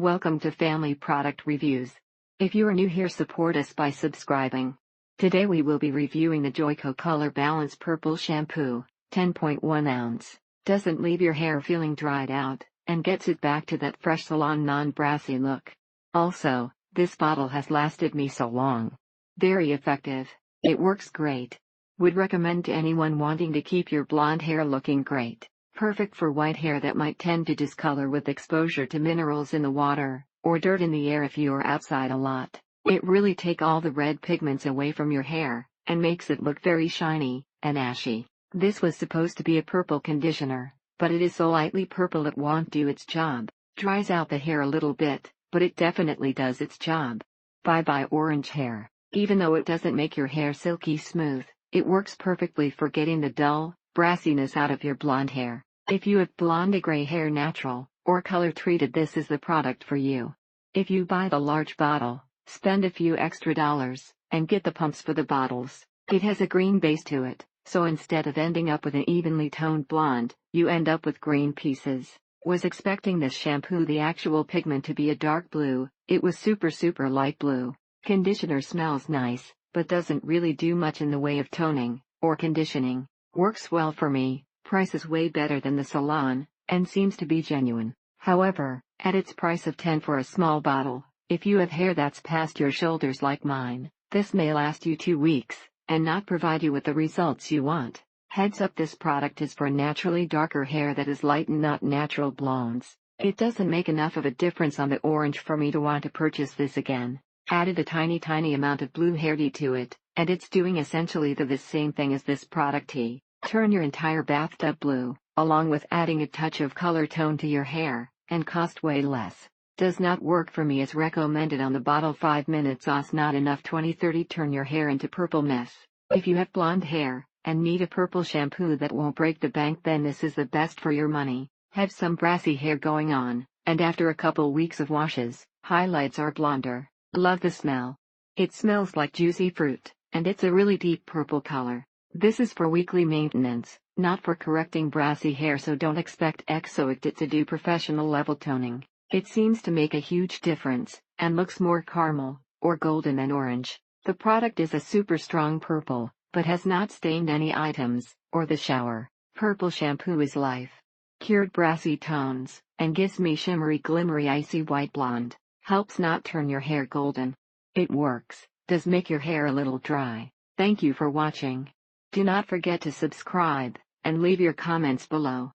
Welcome to Family Product Reviews. If you are new here, support us by subscribing. Today we will be reviewing the Joico Color Balance Purple Shampoo, 10.1 ounce. Doesn't leave your hair feeling dried out, and gets it back to that fresh salon non-brassy look. Also, this bottle has lasted me so long. Very effective. It works great. Would recommend to anyone wanting to keep your blonde hair looking great. Perfect for white hair that might tend to discolor with exposure to minerals in the water, or dirt in the air if you are outside a lot. It really takes all the red pigments away from your hair, and makes it look very shiny and ashy. This was supposed to be a purple conditioner, but it is so lightly purple it won't do its job. Dries out the hair a little bit, but it definitely does its job. Bye-bye orange hair. Even though it doesn't make your hair silky smooth, it works perfectly for getting the dull brassiness out of your blonde hair. If you have blonde to gray hair natural, or color treated, this is the product for you. If you buy the large bottle, spend a few extra dollars, and get the pumps for the bottles. It has a green base to it, so instead of ending up with an evenly toned blonde, you end up with green pieces. Was expecting this shampoo the actual pigment to be a dark blue, it was super light blue. Conditioner smells nice, but doesn't really do much in the way of toning, or conditioning. Works well for me, price is way better than the salon, and seems to be genuine. However, at its price of $10 for a small bottle, if you have hair that's past your shoulders like mine, this may last you 2 weeks, and not provide you with the results you want. Heads up, this product is for naturally darker hair that is light and not natural blondes. It doesn't make enough of a difference on the orange for me to want to purchase this again. Added a tiny amount of blue hair dye to it, and it's doing essentially the same thing as this product tea. Turn your entire bathtub blue, along with adding a touch of color tone to your hair, and cost way less. Does not work for me as recommended on the bottle. 5 minutes os not enough. 20-30 turn your hair into purple mess. If you have blonde hair, and need a purple shampoo that won't break the bank, then this is the best for your money. Have some brassy hair going on, and after a couple weeks of washes, highlights are blonder. Love the smell. It smells like juicy fruit, and it's a really deep purple color. This is for weekly maintenance, not for correcting brassy hair, so don't expect it to do professional level toning. It seems to make a huge difference, and looks more caramel, or golden than orange. The product is a super strong purple, but has not stained any items, or the shower. Purple shampoo is life. Cured brassy tones, and gives me shimmery glimmery icy white blonde. Helps not turn your hair golden. It works, does make your hair a little dry. Thank you for watching. Do not forget to subscribe, and leave your comments below.